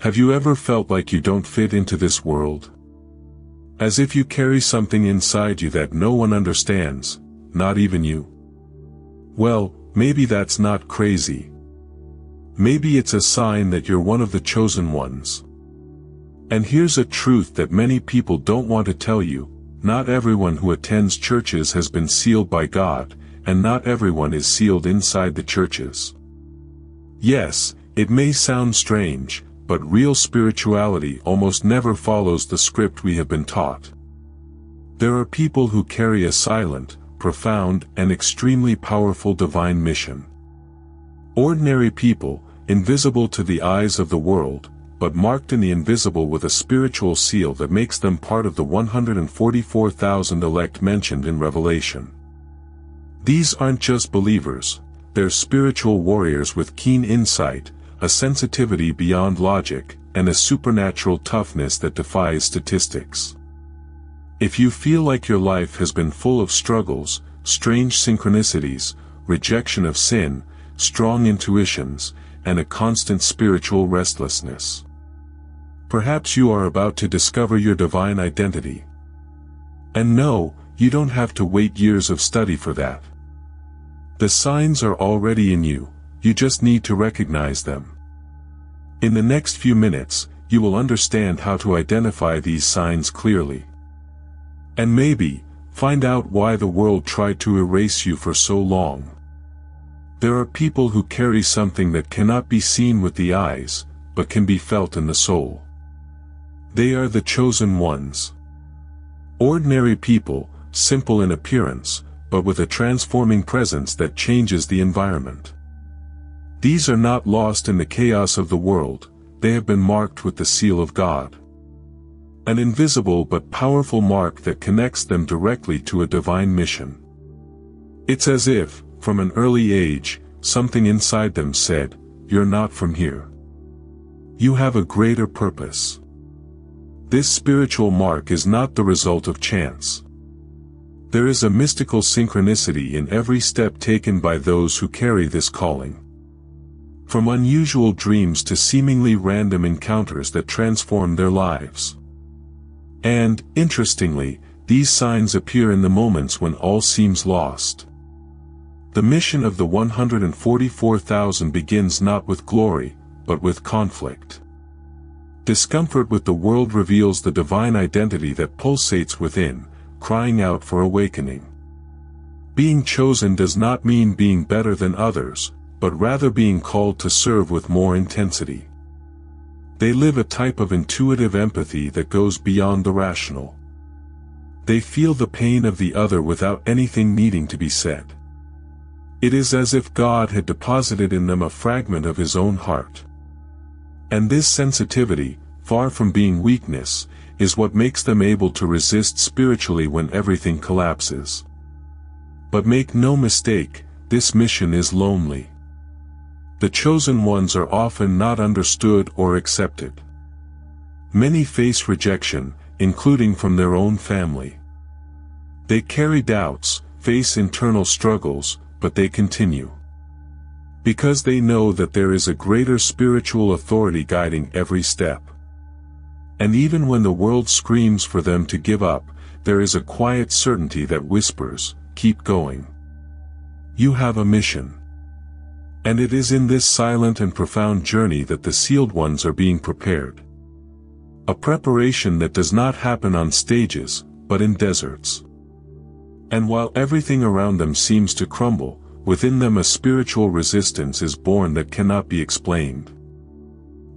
Have you ever felt like you don't fit into this world? As if you carry something inside you that no one understands, not even you? Well, maybe that's not crazy. Maybe it's a sign that you're one of the chosen ones. And here's a truth that many people don't want to tell you: not everyone who attends churches has been sealed by God, and not everyone is sealed inside the churches. Yes, it may sound strange, but real spirituality almost never follows the script we have been taught. There are people who carry a silent, profound, and extremely powerful divine mission. Ordinary people, invisible to the eyes of the world, but marked in the invisible with a spiritual seal that makes them part of the 144,000 elect mentioned in Revelation. These aren't just believers, they're spiritual warriors with keen insight, a sensitivity beyond logic, and a supernatural toughness that defies statistics. If you feel like your life has been full of struggles, strange synchronicities, rejection of sin, strong intuitions, and a constant spiritual restlessness, perhaps you are about to discover your divine identity. And no, you don't have to wait years of study for that. The signs are already in you, you just need to recognize them. In the next few minutes, you will understand how to identify these signs clearly. And maybe, find out why the world tried to erase you for so long. There are people who carry something that cannot be seen with the eyes, but can be felt in the soul. They are the chosen ones. Ordinary people, simple in appearance, but with a transforming presence that changes the environment. These are not lost in the chaos of the world, they have been marked with the seal of God. An invisible but powerful mark that connects them directly to a divine mission. It's as if, from an early age, something inside them said, "You're not from here. You have a greater purpose." This spiritual mark is not the result of chance. There is a mystical synchronicity in every step taken by those who carry this calling. From unusual dreams to seemingly random encounters that transform their lives. And, interestingly, these signs appear in the moments when all seems lost. The mission of the 144,000 begins not with glory, but with conflict. Discomfort with the world reveals the divine identity that pulsates within, crying out for awakening. Being chosen does not mean being better than others, but rather being called to serve with more intensity. They live a type of intuitive empathy that goes beyond the rational. They feel the pain of the other without anything needing to be said. It is as if God had deposited in them a fragment of His own heart. And this sensitivity, far from being weakness, is what makes them able to resist spiritually when everything collapses. But make no mistake, this mission is lonely. The chosen ones are often not understood or accepted. Many face rejection, including from their own family. They carry doubts, face internal struggles, but they continue. Because they know that there is a greater spiritual authority guiding every step. And even when the world screams for them to give up, there is a quiet certainty that whispers, "Keep going. You have a mission." And it is in this silent and profound journey that the sealed ones are being prepared. A preparation that does not happen on stages, but in deserts. And while everything around them seems to crumble, within them a spiritual resistance is born that cannot be explained.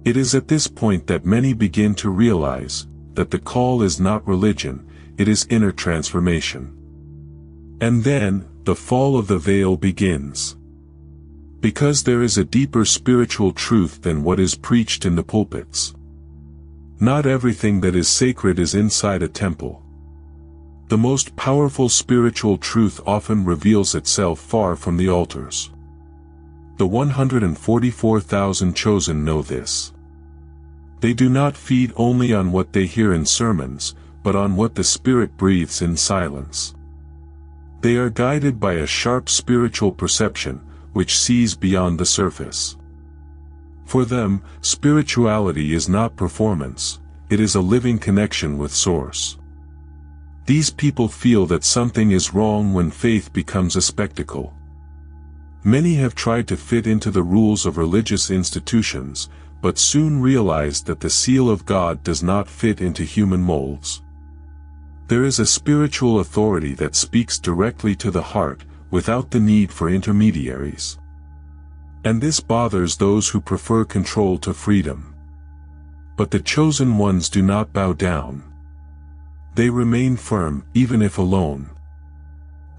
It is at this point that many begin to realize that the call is not religion, it is inner transformation. And then, the fall of the veil begins. Because there is a deeper spiritual truth than what is preached in the pulpits. Not everything that is sacred is inside a temple. The most powerful spiritual truth often reveals itself far from the altars. The 144,000 chosen know this. They do not feed only on what they hear in sermons, but on what the Spirit breathes in silence. They are guided by a sharp spiritual perception, which sees beyond the surface. For them, spirituality is not performance, it is a living connection with Source. These people feel that something is wrong when faith becomes a spectacle. Many have tried to fit into the rules of religious institutions, but soon realized that the seal of God does not fit into human molds. There is a spiritual authority that speaks directly to the heart, without the need for intermediaries. And this bothers those who prefer control to freedom. But the chosen ones do not bow down. They remain firm, even if alone.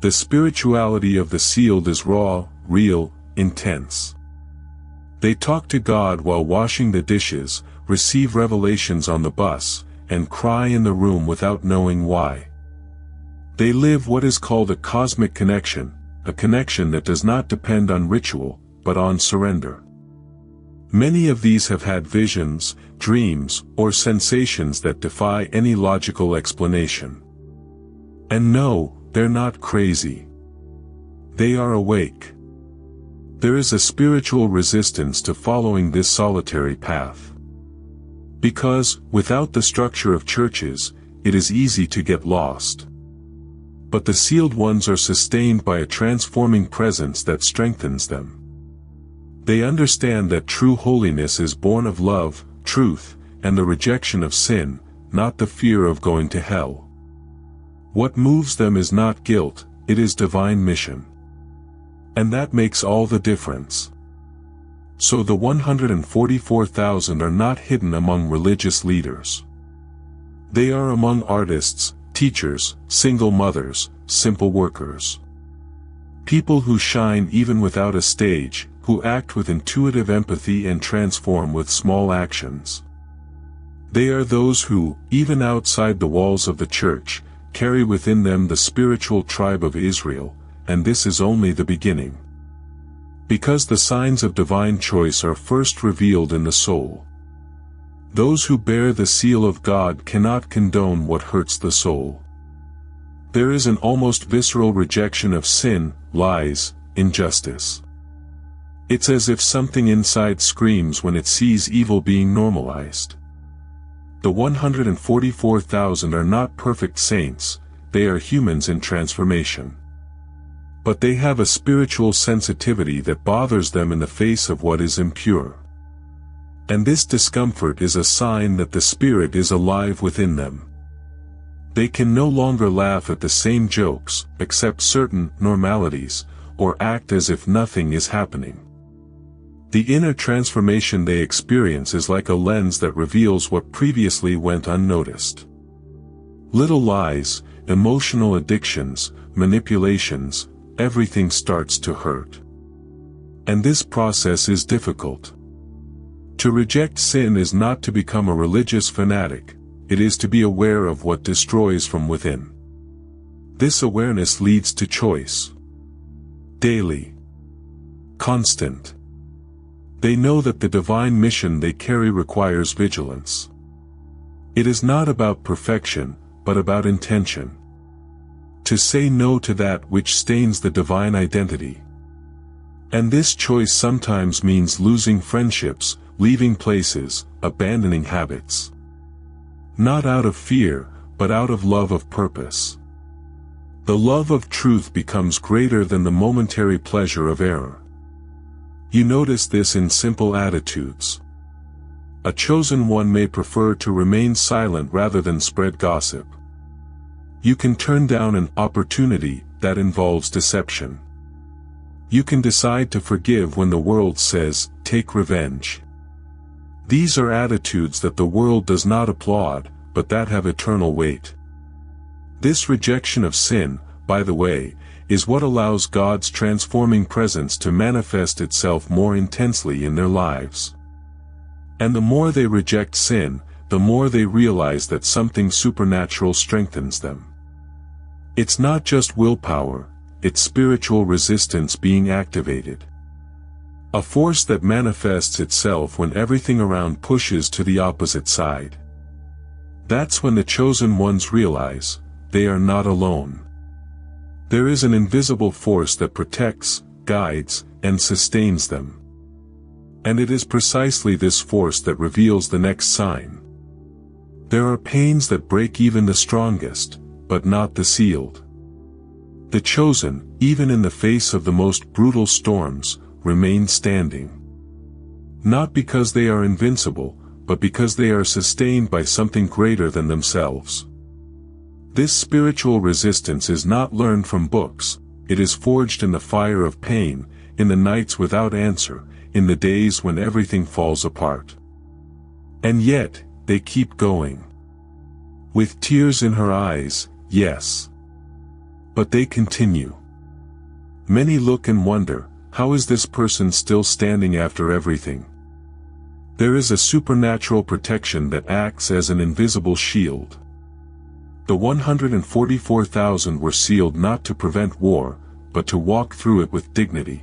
The spirituality of the sealed is raw, real, intense. They talk to God while washing the dishes, receive revelations on the bus, and cry in the room without knowing why. They live what is called a cosmic connection, a connection that does not depend on ritual, but on surrender. Many of these have had visions, dreams, or sensations that defy any logical explanation. And no, they're not crazy. They are awake. There is a spiritual resistance to following this solitary path. Because, without the structure of churches, it is easy to get lost. But the sealed ones are sustained by a transforming presence that strengthens them. They understand that true holiness is born of love, truth, and the rejection of sin, not the fear of going to hell. What moves them is not guilt, it is divine mission. And that makes all the difference. So the 144,000 are not hidden among religious leaders. They are among artists, teachers, single mothers, simple workers. People who shine even without a stage, who act with intuitive empathy and transform with small actions. They are those who, even outside the walls of the church, carry within them the spiritual tribe of Israel, and this is only the beginning. Because the signs of divine choice are first revealed in the soul. Those who bear the seal of God cannot condone what hurts the soul. There is an almost visceral rejection of sin, lies, injustice. It's as if something inside screams when it sees evil being normalized. The 144,000 are not perfect saints, they are humans in transformation. But they have a spiritual sensitivity that bothers them in the face of what is impure. And this discomfort is a sign that the Spirit is alive within them. They can no longer laugh at the same jokes, accept certain normalities, or act as if nothing is happening. The inner transformation they experience is like a lens that reveals what previously went unnoticed. Little lies, emotional addictions, manipulations, everything starts to hurt. And this process is difficult. To reject sin is not to become a religious fanatic, it is to be aware of what destroys from within. This awareness leads to choice. Daily. Constant. They know that the divine mission they carry requires vigilance. It is not about perfection, but about intention. To say no to that which stains the divine identity. And this choice sometimes means losing friendships, leaving places, abandoning habits. Not out of fear, but out of love of purpose. The love of truth becomes greater than the momentary pleasure of error. You notice this in simple attitudes. A chosen one may prefer to remain silent rather than spread gossip. You can turn down an opportunity that involves deception. You can decide to forgive when the world says, take revenge. These are attitudes that the world does not applaud, but that have eternal weight. This rejection of sin, by the way, is what allows God's transforming presence to manifest itself more intensely in their lives. And the more they reject sin, the more they realize that something supernatural strengthens them. It's not just willpower, it's spiritual resistance being activated. A force that manifests itself when everything around pushes to the opposite side. That's when the chosen ones realize, they are not alone. There is an invisible force that protects, guides, and sustains them. And it is precisely this force that reveals the next sign. There are pains that break even the strongest, but not the sealed. The chosen, even in the face of the most brutal storms, remain standing. Not because they are invincible, but because they are sustained by something greater than themselves. This spiritual resistance is not learned from books, it is forged in the fire of pain, in the nights without answer, in the days when everything falls apart. And yet, they keep going. With tears in her eyes, yes. But they continue. Many look and wonder, how is this person still standing after everything? There is a supernatural protection that acts as an invisible shield. The 144,000 were sealed not to prevent war, but to walk through it with dignity.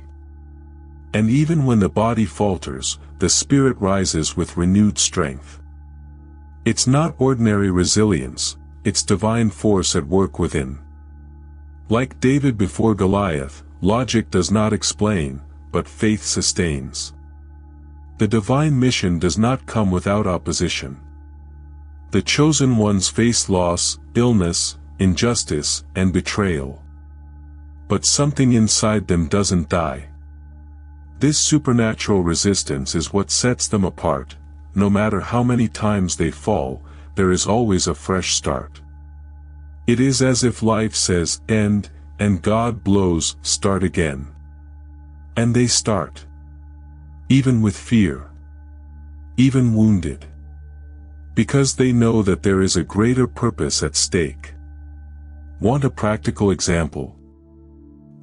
And even when the body falters, the spirit rises with renewed strength. It's not ordinary resilience, it's divine force at work within. Like David before Goliath, logic does not explain, but faith sustains. The divine mission does not come without opposition. The chosen ones face loss, illness, injustice, and betrayal. But something inside them doesn't die. This supernatural resistance is what sets them apart. No matter how many times they fall, there is always a fresh start. It is as if life says, end, and God blows, start again. And they start. Even with fear. Even wounded. Because they know that there is a greater purpose at stake. Want a practical example?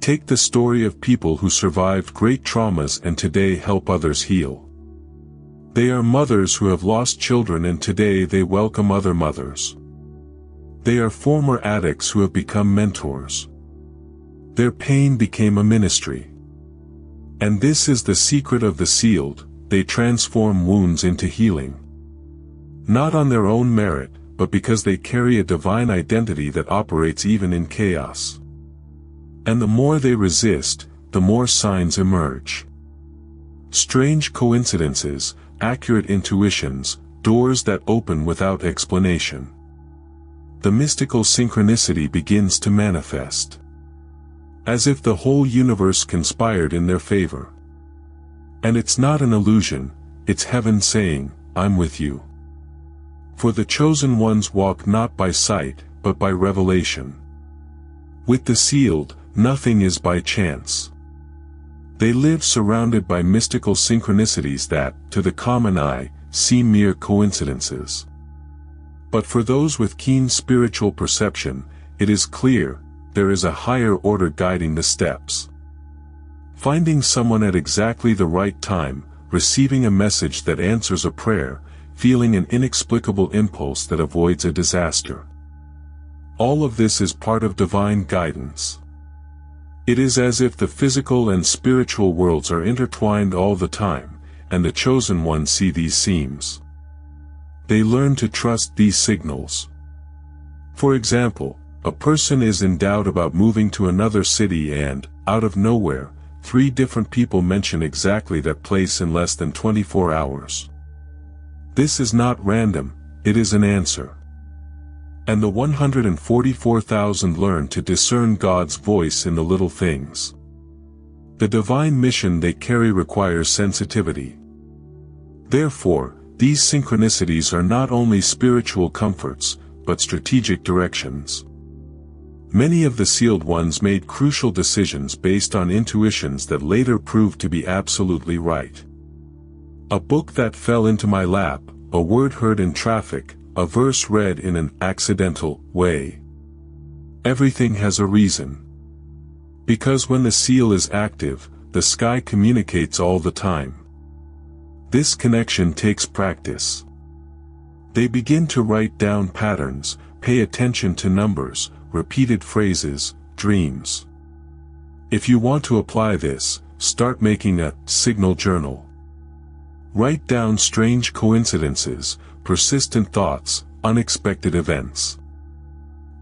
Take the story of people who survived great traumas and today help others heal. They are mothers who have lost children and today they welcome other mothers. They are former addicts who have become mentors. Their pain became a ministry. And this is the secret of the sealed, they transform wounds into healing. Not on their own merit, but because they carry a divine identity that operates even in chaos. And the more they resist, the more signs emerge. Strange coincidences, accurate intuitions, doors that open without explanation. The mystical synchronicity begins to manifest. As if the whole universe conspired in their favor. And it's not an illusion, it's heaven saying, I'm with you. For the chosen ones walk not by sight, but by revelation. With the sealed, nothing is by chance. They live surrounded by mystical synchronicities that, to the common eye, seem mere coincidences. But for those with keen spiritual perception, it is clear, there is a higher order guiding the steps. Finding someone at exactly the right time, receiving a message that answers a prayer, feeling an inexplicable impulse that avoids a disaster. All of this is part of divine guidance. It is as if the physical and spiritual worlds are intertwined all the time, and the chosen ones see these seams. They learn to trust these signals. For example, a person is in doubt about moving to another city and, out of nowhere, 3 different people mention exactly that place in less than 24 hours. This is not random, it is an answer. And the 144,000 learn to discern God's voice in the little things. The divine mission they carry requires sensitivity. Therefore, these synchronicities are not only spiritual comforts, but strategic directions. Many of the sealed ones made crucial decisions based on intuitions that later proved to be absolutely right. A book that fell into my lap, a word heard in traffic, a verse read in an accidental way. Everything has a reason. Because when the seal is active, the sky communicates all the time. This connection takes practice. They begin to write down patterns, pay attention to numbers, repeated phrases, dreams. If you want to apply this, start making a signal journal. Write down strange coincidences, persistent thoughts, unexpected events.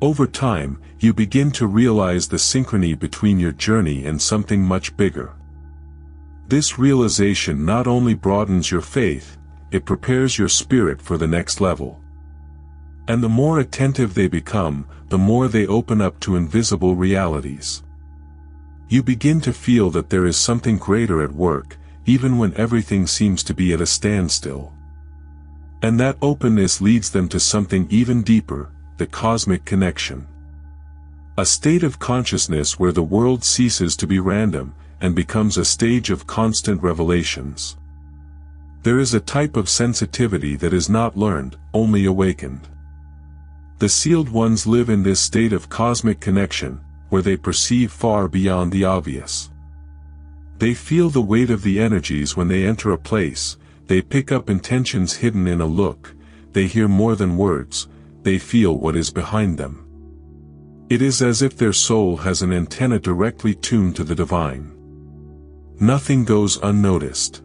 Over time, you begin to realize the synchrony between your journey and something much bigger. This realization not only broadens your faith, it prepares your spirit for the next level. And the more attentive they become, the more they open up to invisible realities. You begin to feel that there is something greater at work, even when everything seems to be at a standstill. And that openness leads them to something even deeper, the cosmic connection. A state of consciousness where the world ceases to be random, and becomes a stage of constant revelations. There is a type of sensitivity that is not learned, only awakened. The sealed ones live in this state of cosmic connection, where they perceive far beyond the obvious. They feel the weight of the energies when they enter a place, they pick up intentions hidden in a look, they hear more than words, they feel what is behind them. It is as if their soul has an antenna directly tuned to the divine. Nothing goes unnoticed.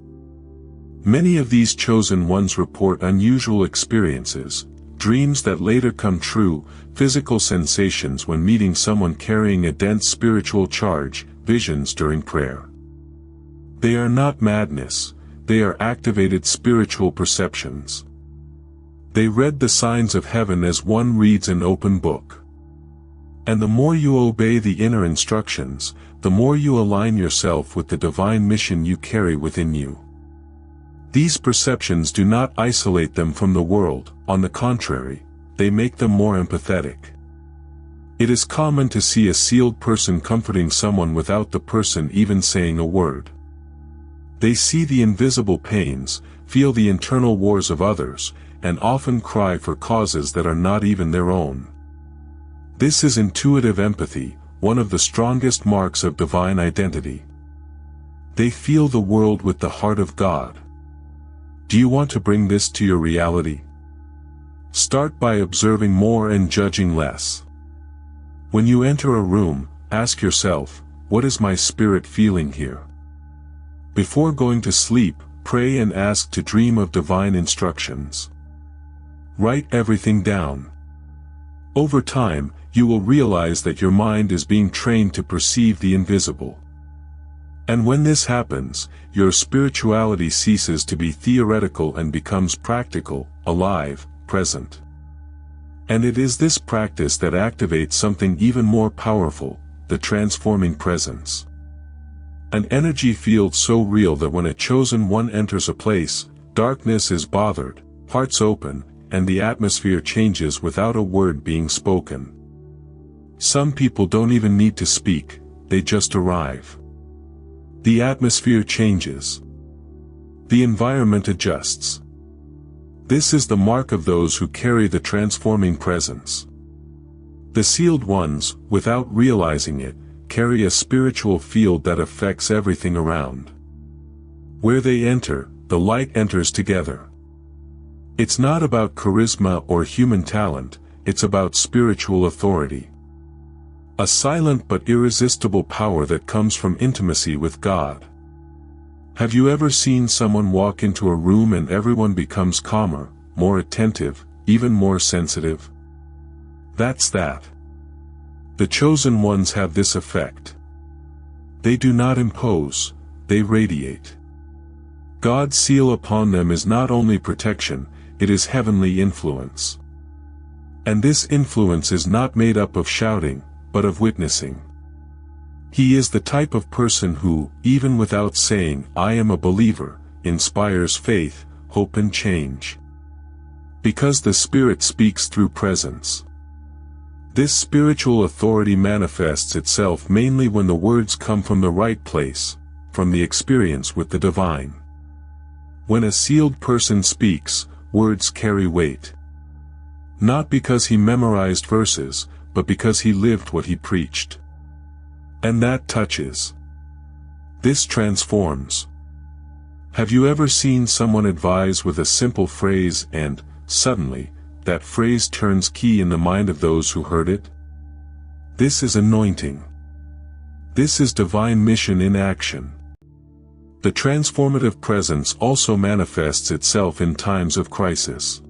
Many of these chosen ones report unusual experiences, dreams that later come true, physical sensations when meeting someone carrying a dense spiritual charge, visions during prayer. They are not madness, they are activated spiritual perceptions. They read the signs of heaven as one reads an open book. And the more you obey the inner instructions, the more you align yourself with the divine mission you carry within you. These perceptions do not isolate them from the world, on the contrary, they make them more empathetic. It is common to see a sealed person comforting someone without the person even saying a word. They see the invisible pains, feel the internal wars of others, and often cry for causes that are not even their own. This is intuitive empathy, one of the strongest marks of divine identity. They feel the world with the heart of God. Do you want to bring this to your reality? Start by observing more and judging less. When you enter a room, ask yourself, what is my spirit feeling here? Before going to sleep, pray and ask to dream of divine instructions. Write everything down. Over time, you will realize that your mind is being trained to perceive the invisible. And when this happens, your spirituality ceases to be theoretical and becomes practical, alive, present. And it is this practice that activates something even more powerful, the transforming presence. An energy field so real that when a chosen one enters a place, darkness is bothered, hearts open, and the atmosphere changes without a word being spoken. Some people don't even need to speak, they just arrive. The atmosphere changes. The environment adjusts. This is the mark of those who carry the transforming presence. The sealed ones, without realizing it, carry a spiritual field that affects everything around. Where they enter, the light enters together. It's not about charisma or human talent, it's about spiritual authority. A silent but irresistible power that comes from intimacy with God. Have you ever seen someone walk into a room and everyone becomes calmer, more attentive, even more sensitive? That's that. The chosen ones have this effect. They do not impose, they radiate. God's seal upon them is not only protection, it is heavenly influence. And this influence is not made up of shouting, but of witnessing. He is the type of person who, even without saying, "I am a believer," inspires faith, hope and change. Because the Spirit speaks through presence. This spiritual authority manifests itself mainly when the words come from the right place, from the experience with the divine. When a sealed person speaks, words carry weight. Not because he memorized verses, but because he lived what he preached. And that touches. This transforms. Have you ever seen someone advise with a simple phrase and, suddenly, that phrase turns key in the mind of those who heard it? This is anointing. This is divine mission in action. The transformative presence also manifests itself in times of crisis.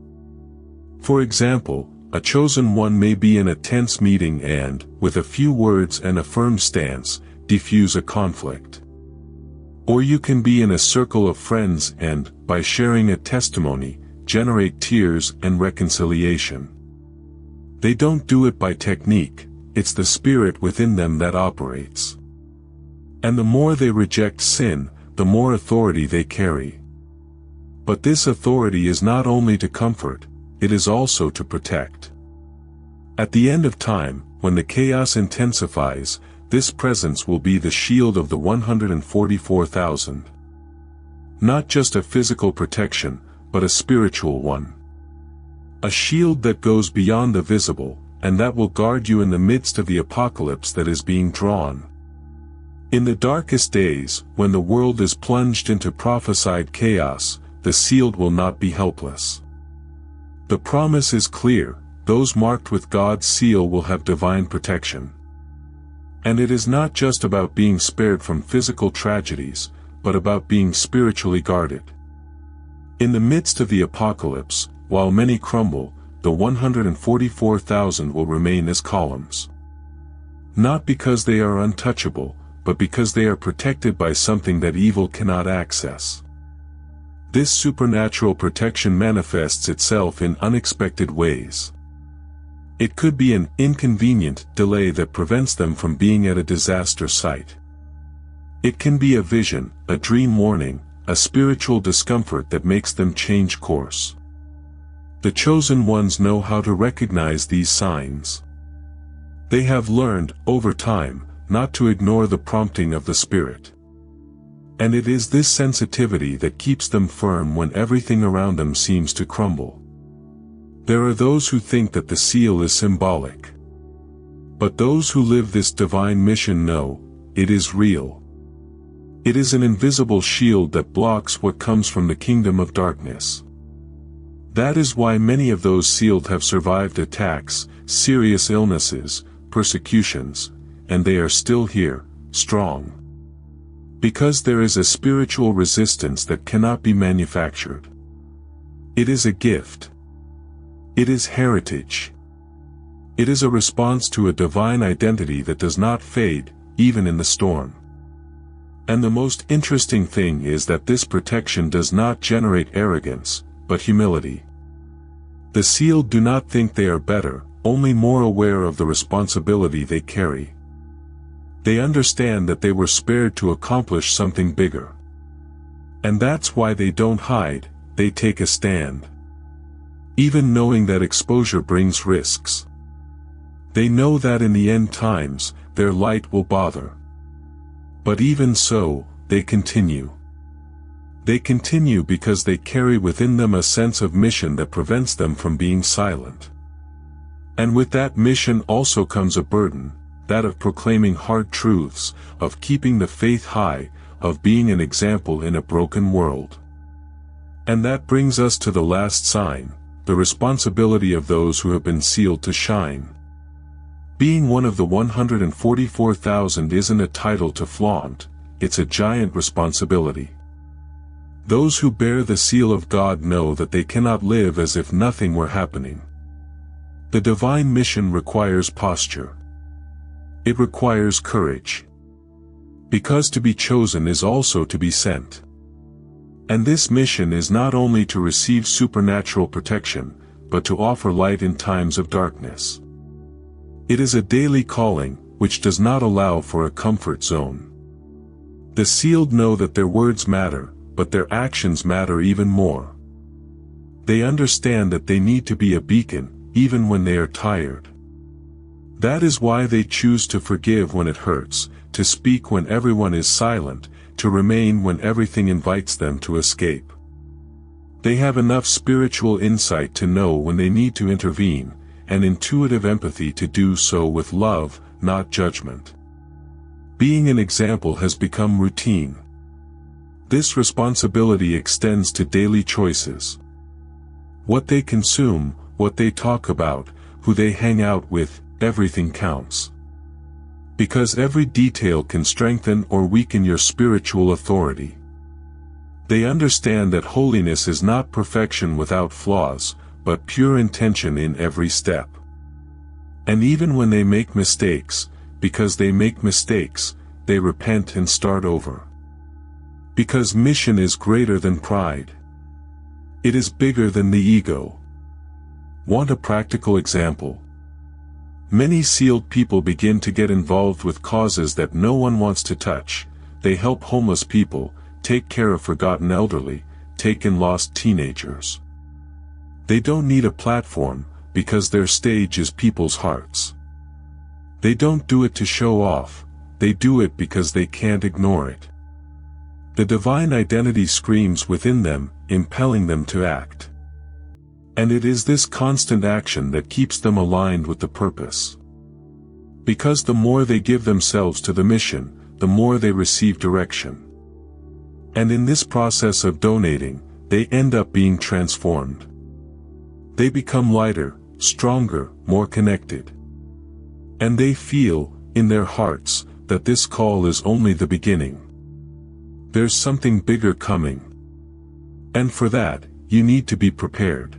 For example, a chosen one may be in a tense meeting and, with a few words and a firm stance, defuse a conflict. Or you can be in a circle of friends and, by sharing a testimony, generate tears and reconciliation. They don't do it by technique, it's the spirit within them that operates. And the more they reject sin, the more authority they carry. But this authority is not only to comfort, it is also to protect. At the end of time, when the chaos intensifies, this presence will be the shield of the 144,000. Not just a physical protection, but a spiritual one. A shield that goes beyond the visible, and that will guard you in the midst of the apocalypse that is being drawn. In the darkest days, when the world is plunged into prophesied chaos, the sealed will not be helpless. The promise is clear, those marked with God's seal will have divine protection. And it is not just about being spared from physical tragedies, but about being spiritually guarded. In the midst of the apocalypse, while many crumble, the 144,000 will remain as columns. Not because they are untouchable, but because they are protected by something that evil cannot access. This supernatural protection manifests itself in unexpected ways. It could be an inconvenient delay that prevents them from being at a disaster site. It can be a vision, a dream warning, a spiritual discomfort that makes them change course. The chosen ones know how to recognize these signs. They have learned, over time, not to ignore the prompting of the Spirit. And it is this sensitivity that keeps them firm when everything around them seems to crumble. There are those who think that the seal is symbolic. But those who live this divine mission know, it is real. It is an invisible shield that blocks what comes from the kingdom of darkness. That is why many of those sealed have survived attacks, serious illnesses, persecutions, and they are still here, strong. Because there is a spiritual resistance that cannot be manufactured. It is a gift. It is heritage. It is a response to a divine identity that does not fade, even in the storm. And the most interesting thing is that this protection does not generate arrogance, but humility. The sealed do not think they are better, only more aware of the responsibility they carry. They understand that they were spared to accomplish something bigger. And that's why they don't hide, they take a stand. Even knowing that exposure brings risks. They know that in the end times, their light will bother. But even so, they continue. They continue because they carry within them a sense of mission that prevents them from being silent. And with that mission also comes a burden, that of proclaiming hard truths, of keeping the faith high, of being an example in a broken world. And that brings us to the last sign, the responsibility of those who have been sealed to shine. Being one of the 144,000 isn't a title to flaunt, it's a giant responsibility. Those who bear the seal of God know that they cannot live as if nothing were happening. The divine mission requires posture. It requires courage. Because to be chosen is also to be sent. And this mission is not only to receive supernatural protection, but to offer light in times of darkness. It is a daily calling, which does not allow for a comfort zone. The sealed know that their words matter, but their actions matter even more. They understand that they need to be a beacon, even when they are tired. That is why they choose to forgive when it hurts, to speak when everyone is silent, to remain when everything invites them to escape. They have enough spiritual insight to know when they need to intervene, and intuitive empathy to do so with love, not judgment. Being an example has become routine. This responsibility extends to daily choices. What they consume, what they talk about, who they hang out with, everything counts. Because every detail can strengthen or weaken your spiritual authority. They understand that holiness is not perfection without flaws, but pure intention in every step. And even when they make mistakes, because they make mistakes, they repent and start over. Because mission is greater than pride. It is bigger than the ego. Want a practical example? Many sealed people begin to get involved with causes that no one wants to touch. They help homeless people, take care of forgotten elderly, take in lost teenagers. They don't need a platform, because their stage is people's hearts. They don't do it to show off, they do it because they can't ignore it. The divine identity screams within them, impelling them to act. And it is this constant action that keeps them aligned with the purpose. Because the more they give themselves to the mission, the more they receive direction. And in this process of donating, they end up being transformed. They become lighter, stronger, more connected. And they feel, in their hearts, that this call is only the beginning. There's something bigger coming. And for that, you need to be prepared.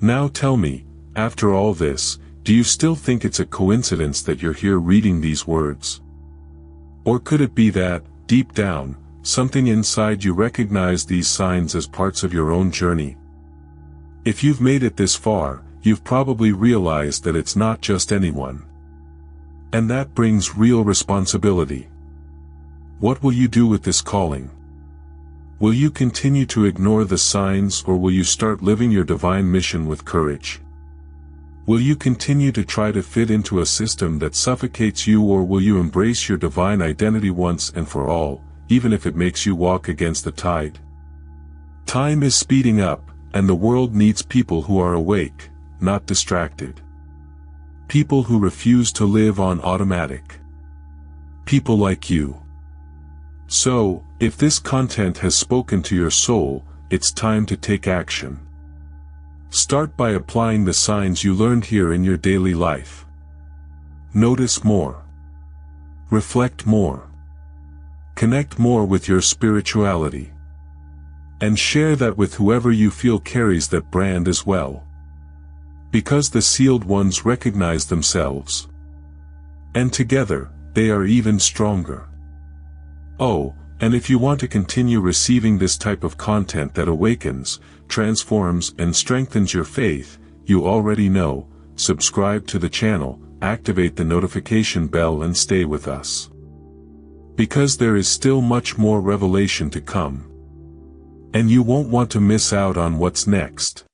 Now tell me, after all this, do you still think it's a coincidence that you're here reading these words? Or could it be that, deep down, something inside you recognized these signs as parts of your own journey? If you've made it this far, you've probably realized that it's not just anyone. And that brings real responsibility. What will you do with this calling? Will you continue to ignore the signs, or will you start living your divine mission with courage? Will you continue to try to fit into a system that suffocates you, or will you embrace your divine identity once and for all, even if it makes you walk against the tide? Time is speeding up, and the world needs people who are awake, not distracted. People who refuse to live on automatic. People like you. So, if this content has spoken to your soul, it's time to take action. Start by applying the signs you learned here in your daily life. Notice more. Reflect more. Connect more with your spirituality. And share that with whoever you feel carries that brand as well. Because the sealed ones recognize themselves. And together, they are even stronger. Oh, and if you want to continue receiving this type of content that awakens, transforms, and strengthens your faith, you already know, subscribe to the channel, activate the notification bell, and stay with us. Because there is still much more revelation to come. And you won't want to miss out on what's next.